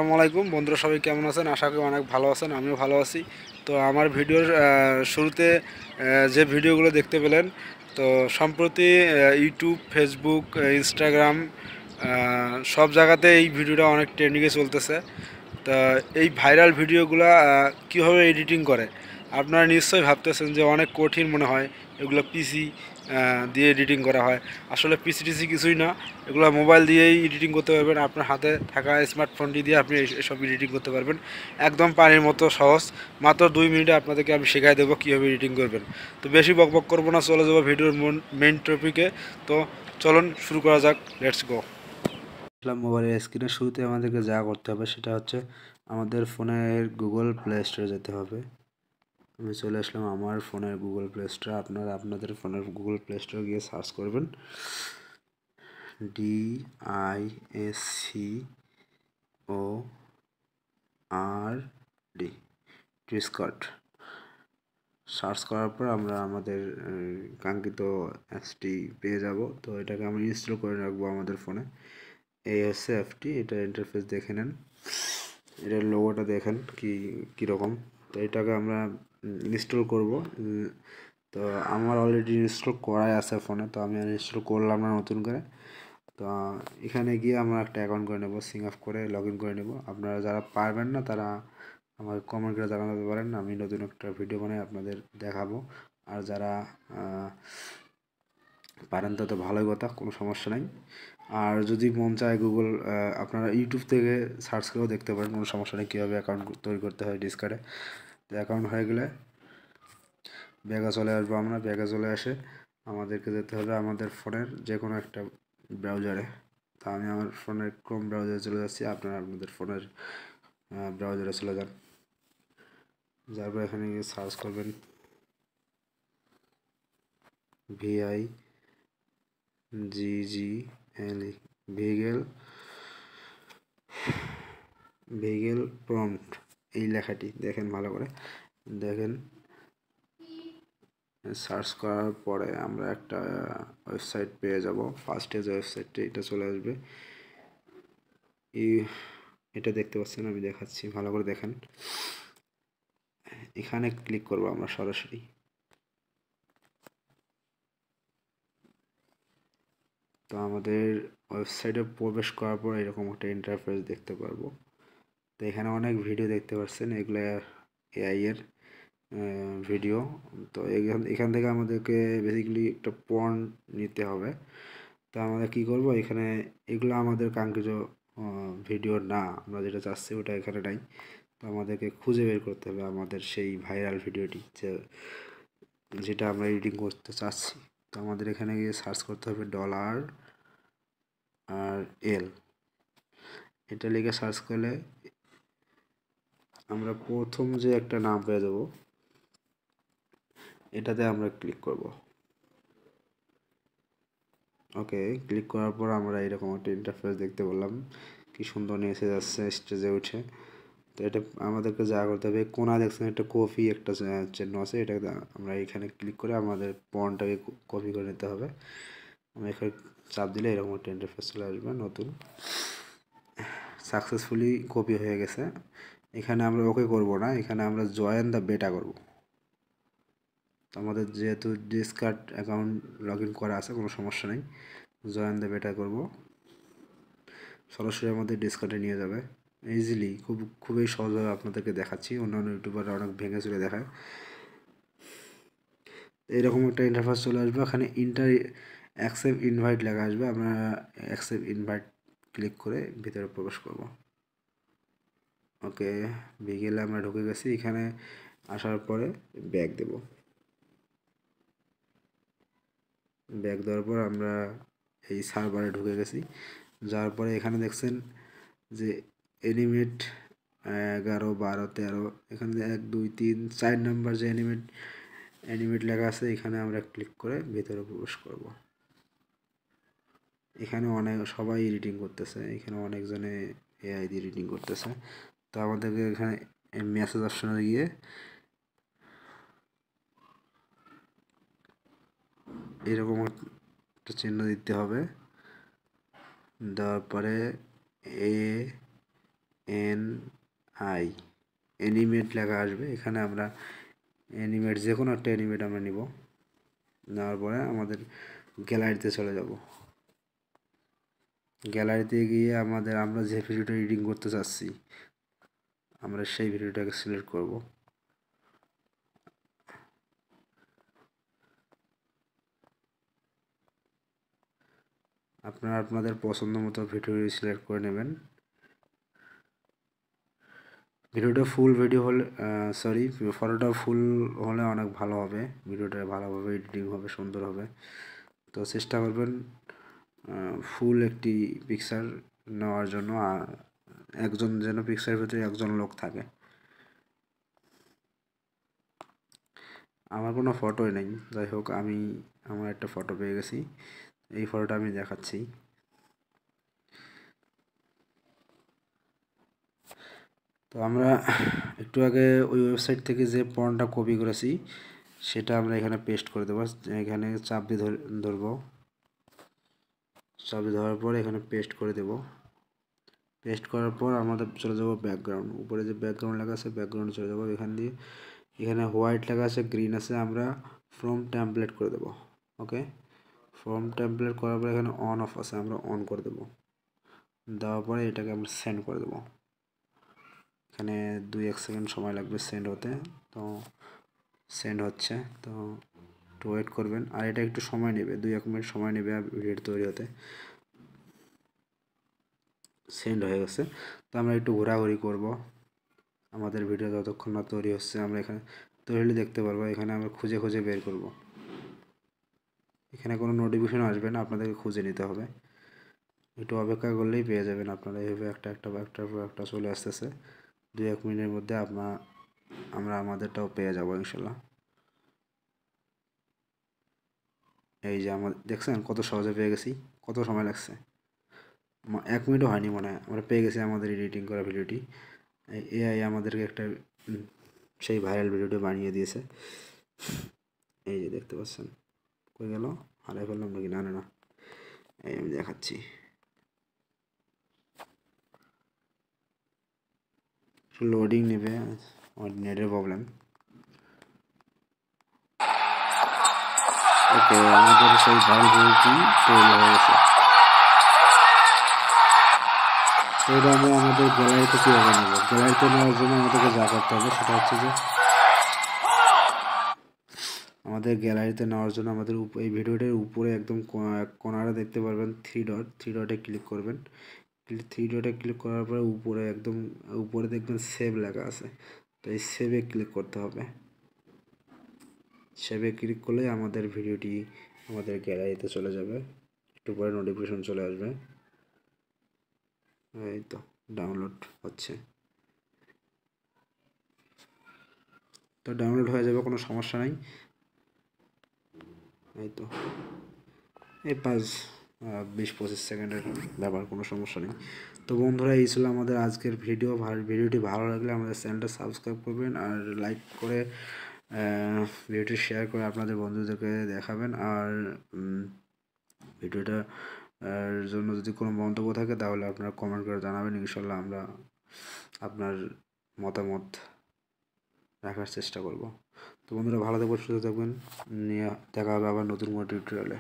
আসসালামু আলাইকুম বন্ধুরা, সবাই কেমন আছেন? আশা করি অনেক ভালো আছেন, আমিও ভালো আছি। তো আমার ভিডিওর শুরুতে যে ভিডিওগুলো দেখতে পেলেন, তো সম্প্রতি ইউটিউব, ফেসবুক, ইনস্টাগ্রাম, সব জায়গাতে এই ভিডিওটা অনেক ট্রেন্ডিংয়ে চলতেছে। তা এই ভাইরাল ভিডিওগুলো কীভাবে এডিটিং করে আপনারা নিশ্চয়ই ভাবতেছেন যে অনেক কঠিন মনে হয়। এগুলো পিসি দিয়ে এডিটিং করা হয়। আসলে পিসি টিসি কিছুই না, এগুলো মোবাইল দিয়েই এডিটিং করতে পারবেন। আপনার হাতে থাকা স্মার্টফোনটি দিয়ে আপনি এসব এডিটিং করতে পারবেন। একদম পানির মতো সহজ। মাত্র 2 মিনিটে আপনাদেরকে আমি শেখাই দেবো কীভাবে এডিটিং করবেন। তো বেশি বকবক করবো না, চলে যাবো ভিডিওর মেইন টপিকে। তো চলুন শুরু করা যাক, লেটস গো। মোবাইলের স্ক্রিনের শুরুতে আমাদেরকে যা করতে হবে সেটা হচ্ছে আমাদের ফোনের গুগল প্লে স্টোরে যেতে হবে। আমি চলে আসলাম আমার ফোনের গুগল প্লে স্টোরে। আপনারা আপনাদের ফোনের গুগল প্লে স্টোরে গিয়ে সার্চ করবেন DISCORD, ডিসকর্ড। সার্চ করার পর আমরা আমাদের কাঙ্ক্ষিত অ্যাপসটি পেয়ে যাব। তো এটাকে আমরা ইনস্টল করে রাখবো আমাদের ফোনে। এই হচ্ছে অ্যাপটি, এটা ইন্টারফেস দেখে নেন, এটার লোগোটা দেখেন কীরকম। তো এটাকে আমরা ইনস্টল করব। তো আমার অলরেডি ইনস্টল করাই আছে ফোনে, তো আমি ইনস্টল করলাম না নতুন করে। তো এখানে গিয়ে আমরা একটা অ্যাকাউন্ট করে নেব, সিং আপ করে লগ ইন করে নেব। আপনারা যারা পারবেন না তারা আমাকে কমেন্ট করে জানাতে পারেন, আমি নতুন একটা ভিডিও বানাই আপনাদের দেখাবো। আর যারা পারেন তো ভালোই কথা, কোনো সমস্যা নাই। আর যদি মন চায় গুগল, আপনারা ইউটিউব থেকে সার্চ করেও দেখতে পারেন, কোনো সমস্যা নেই কীভাবে অ্যাকাউন্ট তৈরি করতে হয় ডিসকার্ডে। তো অ্যাকাউন্ট হয়ে গেলে ব্যাগে চলে আসবো আমরা। ব্যাগে চলে আসে আমাদেরকে যেতে হবে আমাদের ফোনের যে কোনো একটা ব্রাউজারে। তা আমি আমার ফোনের ক্রোম ব্রাউজারে চলে যাচ্ছি, আপনারা আপনাদের ফোনের ব্রাউজারে চলে যান। যার পর এখানে গিয়ে সার্চ করবেন VIGGL, ভিগেল প্রম্পট, এই লেখাটি দেখেন ভালো করে দেখেন। সার্চ করার পরে আমরা একটা ওয়েবসাইট পেয়ে যাব। ফার্স্টে যে ওয়েবসাইটটি, এটা চলে আসবে। এটা দেখতে পাচ্ছেন, আমি দেখাচ্ছি, ভালো করে দেখেন। এখানে ক্লিক করব আমরা সরাসরি। তো আমাদের ওয়েবসাইটে প্রবেশ করার পর এরকম একটা ইন্টারফেস দেখতে পারবো। তো এখানে অনেক ভিডিও দেখতে পাচ্ছেন, এগুলো এআই এর ভিডিও। তো এখান থেকে আমাদেরকে বেসিক্যালি একটা পয়েন্ট নিতে হবে। তো আমরা কী করব, এখানে এগুলো আমাদের কাঙ্ক্ষিত ভিডিও না, আমরা যেটা চাচ্ছি ওটা এখানে নাই। তো আমাদেরকে খুঁজে বের করতে হবে আমাদের সেই ভাইরাল ভিডিওটি যেটা আমরা এডিটিং করতে চাচ্ছি। তো আমাদের এখানে গিয়ে সার্চ করতে হবে $আর এটা লিখে সার্চ করলে আমরা প্রথম যে একটা নাম পেয়ে যাবো, এটাতে আমরা ক্লিক করব। ওকে, ক্লিক করার পর আমরা এরকম একটা ইন্টারফেস দেখতে পেলাম, কি সুন্দর নিচে যাচ্ছে স্টেজে উঠে। তো এটা আমাদেরকে যা করতে হবে, কোনা দেখছেন একটা কপি একটা চিহ্ন আছে, এটা আমরা এখানে ক্লিক করে আমাদের পয়েন্টটাকে কপি করে নিতে হবে। আমরা এখানে চাপ দিলে এরকম একটা ইন্টারফেস চলে আসবে নতুন। সাকসেসফুলি কপি হয়ে গেছে। এখানে আমরা ওকে করব না, এখানে আমরা জয়েন দ্য বেটা করব। আমাদের যেহেতু ডিসকার্ড অ্যাকাউন্ট লগ ইন করা আছে, কোনো সমস্যা নেই। জয়েন দ্য বেটা করব, সরাসরি আমাদের ডিসকার্ডে নিয়ে যাবে ইজিলি। খুবই সহজভাবে আপনাদেরকে দেখাচ্ছি, অন্যান্য ইউটিউবাররা অনেক ভেঙে চুরে দেখায়। এরকম একটা ইন্টারফেস চলে আসবে, এখানে অ্যাকসেপ্ট ইনভাইট লেখা আসবে। আমরা অ্যাকসেপ্ট ইনভাইট ক্লিক করে ভিতরে প্রবেশ করব। ওকে, বিকেলে আমরা ঢুকে গেছি। এখানে আসার পরে ব্যাক দেব। ব্যাক দেওয়ার পর আমরা এই সার্ভারে ঢুকে গেছি। যাওয়ার পরে এখানে দেখছেন যে অ্যানিমেট 11, 12, 13, এখানে 1, 2, 3, 4 নাম্বার যে অ্যানিমেট লেখা আছে, এখানে আমরা ক্লিক করে ভেতরে প্রবেশ করব। এখানে সবাই এডিটিং করতেছে, এখানে অনেকজনে এআই দিয়ে এডিটিং করতেছে। তো আমাদেরকে এখানে মেসেজ অপশনে গিয়ে এরকম একটা চিহ্ন দিতে হবে। দেওয়ার পরে NI অ্যানিমেট লেখা আসবে। এখানে আমরা অ্যানিমেট যে কোনো একটা অ্যানিমেট আমরা নিব। নেওয়ার পরে আমাদের গ্যালারিতে চলে যাব। গ্যালারিতে গিয়ে আমরা যে ভিডিওটা এডিটিং করতে চাচ্ছি আমরা সেই ভিডিওটাকে সিলেক্ট করব। আপনারা আপনাদের পছন্দ মতো ভিডিও সিলেক্ট করে নেবেন। ভিডিওটা ফুল ভিডিও হলে ফটোটা ফুল হলে অনেক ভালো হবে, ভিডিওটা ভালোভাবে এডিটিং হবে, সুন্দর হবে। তো চেষ্টা করবেন ফুল একটি পিকচার নেওয়ার জন্য, একজন যেন পিকচারের ভিতরে একজন লোক থাকে। আমার কোনো ফটোই নেই, যাই হোক আমার একটা ফটো পেয়ে গেছি, এই ফটোটা আমি দেখাচ্ছি। তো আমরা একটু আগে ওই ওয়েবসাইট থেকে যে পয়েন্টটা কপি করেছি সেটা আমরা এখানে পেস্ট করে দেবো। এখানে চাপ দিয়ে ধরবো, চাপ দিয়ে ধরার পর এখানে পেস্ট করে দেব। পেস্ট করার পর আমাদের চলে যাব ব্যাকগ্রাউন্ড, উপরে যে ব্যাকগ্রাউন্ড লেখা আছে ব্যাকগ্রাউন্ডে চলে যাবো। এখানে হোয়াইট লেখা আছে, গ্রিন আছে, আমরা ফ্রম টেমপ্লেট করে দেবো। ওকে, ফ্রম টেমপ্লেট করার পর এখানে অন অফ আছে, আমরা অন করে দেবো। দেওয়ার পরে এটাকে আমরা সেন্ড করে দেবো। এখানে 2-1 সেকেন্ড সময় লাগবে সেন্ড হতে। তো সেন্ড হচ্ছে, তো একটু ওয়েট করবেন, আর এটা একটু সময় নেবে, 2-1 মিনিট সময় নেবে ভিডিও তৈরি হতে। সেন্ড হয়ে গেছে। তো আমরা একটু ঘোরাঘুরি করব, আমাদের ভিডিও যতক্ষণ না তৈরি হচ্ছে আমরা এখানে তৈরি হলে দেখতে পারবো। এখানে আমরা খুঁজে খুঁজে বের করব, এখানে কোনো নোটিফিকেশন আসবে না, আপনাদেরকে খুঁজে নিতে হবে। একটু অপেক্ষা করলেই পেয়ে যাবেন আপনারা। এইভাবে একটা চলে আসতেছে, 2-1 মিনিটের মধ্যে আমরা আমাদেরটাও পেয়ে যাবো ইনশাল্লাহ। এই যে দেখছেন কত সহজে পেয়ে গেছি, কত সময় লাগছে, 1 মিনিটও হয়নি মনে হয়, আমরা পেয়ে গেছি আমাদের এডিটিং করা ভিডিওটি। এআই আমাদেরকে একটা সেই ভাইরাল ভিডিওটি বানিয়ে দিয়েছে। এই যে দেখতে পাচ্ছেন, কই গেল, হারাই ফেললাম নাকি? না না না, এই আমি দেখাচ্ছি, লোডিং নেবে, আমার নেটের প্রবলেম। ওকে, আমাদের সেই ভাইরাল ভিডিওটি তৈরি হয়ে গেছে। তো এটা আমরা আমাদের গ্যালারিতে কীভাবে নেব? গ্যালারিতে নেওয়ার জন্য আমাদেরকে যা করতে হবে সেটা হচ্ছে যে আমাদের গ্যালারিতে নেওয়ার জন্য আমাদের এই ভিডিওটার উপরে একদম কোণারে দেখতে পারবেন থ্রি ডটে ক্লিক করবেন। থ্রি ডটে ক্লিক করার পরে উপরে একদম উপরে দেখবেন সেভ লেখা আছে, তো এই সেভে ক্লিক করতে হবে। সেভে ক্লিক করলে আমাদের ভিডিওটি আমাদের গ্যালারিতে চলে যাবে, একটু পরে নোটিফিকেশন চলে আসবে। এই তো ডাউনলোড হচ্ছে, তো ডাউনলোড হয়ে যাবে, কোনো সমস্যা নাই। এই তো এই 20-25 সেকেন্ডের ব্যাপার, কোনো সমস্যা নেই। তো বন্ধুরা, এই ছিল আমাদের আজকের ভিডিওটি ভালো লাগলে আমাদের চ্যানেলটা সাবস্ক্রাইব করবেন, আর লাইক করে ভিডিওটি শেয়ার করে আপনাদের বন্ধুদেরকে দেখাবেন। আর ভিডিওটা জন্য যদি কোনো মন্তব্য থাকে তাহলে আপনারা কমেন্ট করে জানাবেন, ইনশাল্লাহ আমরা আপনার মতামত রাখার চেষ্টা করব। তো বন্ধুরা, ভালো থাকবেন, সুস্থ থাকবেন, নিয়ে দেখা হবে আবার নতুন কোনো টিউটোরিয়ালে।